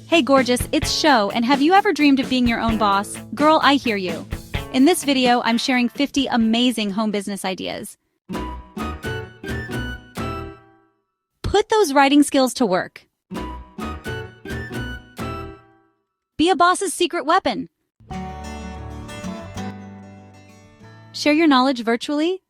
Hey gorgeous, it's Sho, and have you ever dreamed of being your own boss? Girl, I hear you. In this video, I'm sharing 50 amazing home business ideas. Put those writing skills to work. Be a boss's secret weapon. Share your knowledge virtually.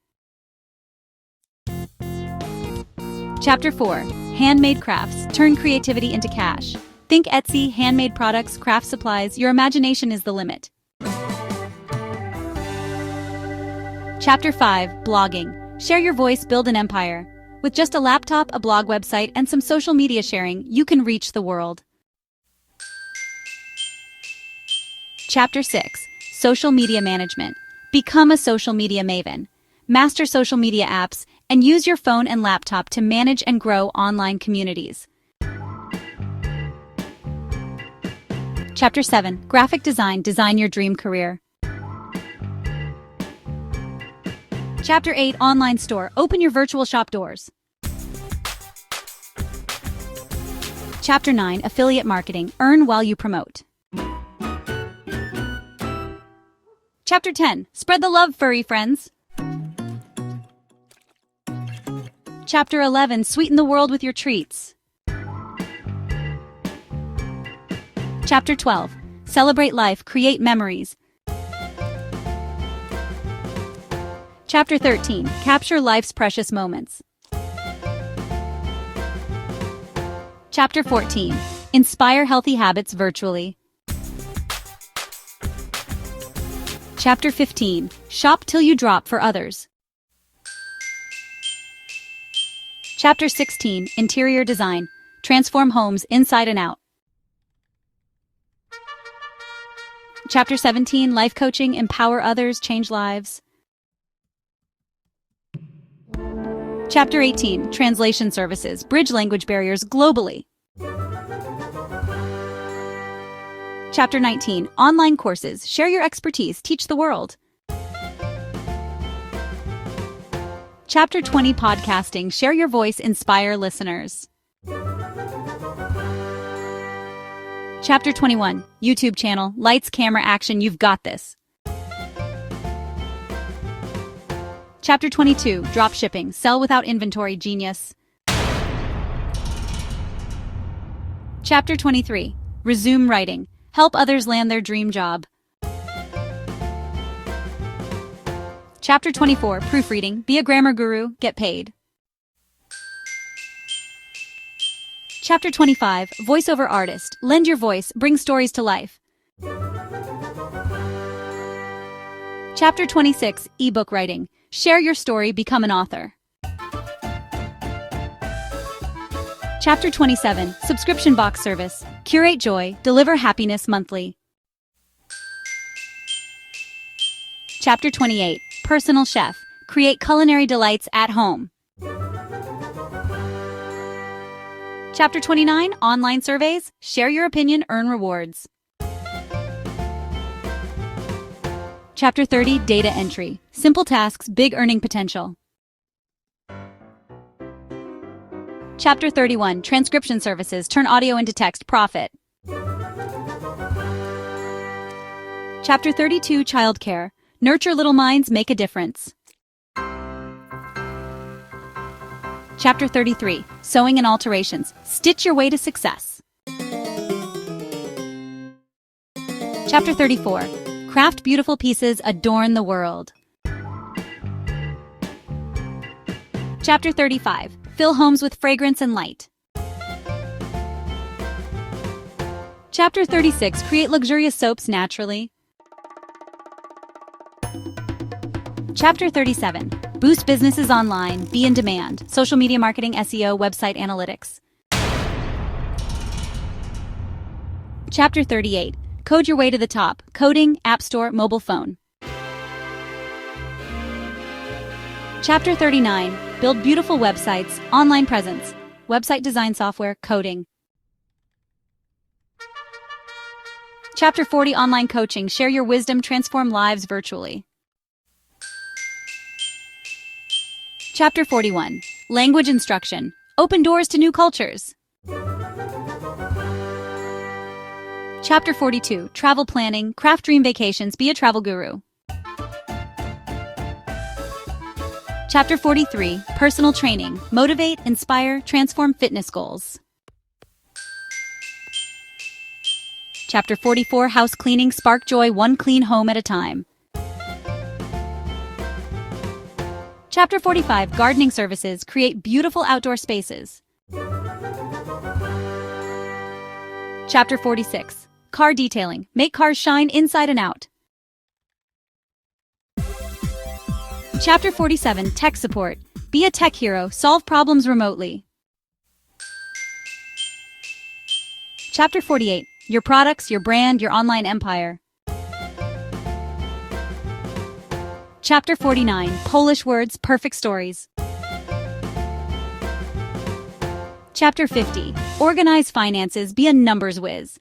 Chapter 4. Handmade Crafts. Turn creativity into cash. Think Etsy, handmade products, craft supplies. Your imagination is the limit. Chapter 5. Blogging. Share your voice, build an empire. With just a laptop, a blog website, and some social media sharing, you can reach the world. Chapter 6. Social media management. Become a social media maven. Master social media apps and use your phone and laptop to manage and grow online communities. Chapter 7. Graphic design. Design your dream career. Chapter 8. Online store. Open your virtual shop doors. Chapter 9. Affiliate marketing. Earn while you promote. Chapter 10. Spread the love, furry friends. Chapter 11. Sweeten the world with your treats. Chapter 12. Celebrate life, create memories. Chapter 13. Capture life's precious moments. Chapter 14. Inspire healthy habits virtually. Chapter 15. Shop till you drop for others. Chapter 16. Interior design. Transform homes inside and out. Chapter 17. Life coaching. Empower others, change lives. Chapter 18. Translation services. Bridge language barriers globally. Chapter 19. Online courses. Share your expertise. Teach the world. Chapter 20. Podcasting. Share your voice. Inspire listeners. Chapter 21. YouTube channel. Lights, camera, action. You've got this. Chapter 22. Dropshipping. Sell without inventory. Genius. Chapter 23. Resume writing. Help others land their dream job. Chapter 24. Proofreading. Be a grammar guru. Get paid. Chapter 25. Voiceover Artist. Lend your voice. Bring stories to life. Chapter 26. Ebook writing. Share your story. Become an author. Chapter 27. Subscription box service. Curate joy. Deliver happiness monthly. Chapter 28. Personal chef. Create culinary delights at home. Chapter 29. Online surveys. Share your opinion. Earn rewards. Chapter 30. Data entry. Simple tasks. Big earning potential. Chapter 31. Transcription Services. Turn audio into text. Profit. Chapter 32. Childcare. Nurture little minds. Make a difference. Chapter 33. Sewing and Alterations. Stitch your way to success. Chapter 34. Craft beautiful pieces. Adorn the world. Chapter 35. Fill homes with fragrance and light. Chapter 36. Create luxurious soaps naturally. Chapter 37. Boost businesses online. Be in demand. Social media marketing, SEO, website analytics. Chapter 38. Code your way to the top. Coding, App Store, mobile phone. Chapter 39. Build beautiful websites, online presence, website design software, coding. Chapter 40. Online coaching. Share your wisdom. Transform lives virtually. Chapter 41. Language instruction. Open doors to new cultures. Chapter 42, Travel Planning, Craft Dream Vacations, Be a Travel Guru. Chapter 43, Personal Training, Motivate, Inspire, Transform Fitness Goals. Chapter 44, House Cleaning, Spark Joy, One Clean Home at a Time. Chapter 45, Gardening Services, Create Beautiful Outdoor Spaces. Chapter 46, Car Detailing, Make Cars Shine Inside and Out. Chapter 47, Tech Support, Be a Tech Hero, Solve Problems Remotely. Chapter 48, Your Products, Your Brand, Your Online Empire. Chapter 49, Polish Words, Perfect Stories. Chapter 50, Organize Finances, Be a Numbers Whiz.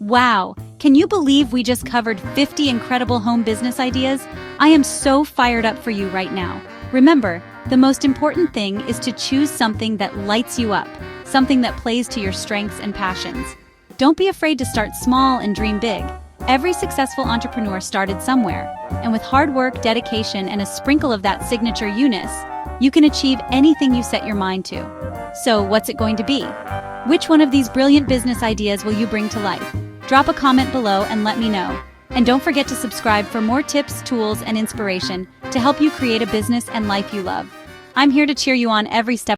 Wow, can you believe we just covered 50 incredible home business ideas? I am so fired up for you right now. Remember, the most important thing is to choose something that lights you up, something that plays to your strengths and passions. Don't be afraid to start small and dream big. Every successful entrepreneur started somewhere, and with hard work, dedication, and a sprinkle of that signature you-ness, you can achieve anything you set your mind to. So, what's it going to be? Which one of these brilliant business ideas will you bring to life? Drop a comment below and let me know. And don't forget to subscribe for more tips, tools, and inspiration to help you create a business and life you love. I'm here to cheer you on every step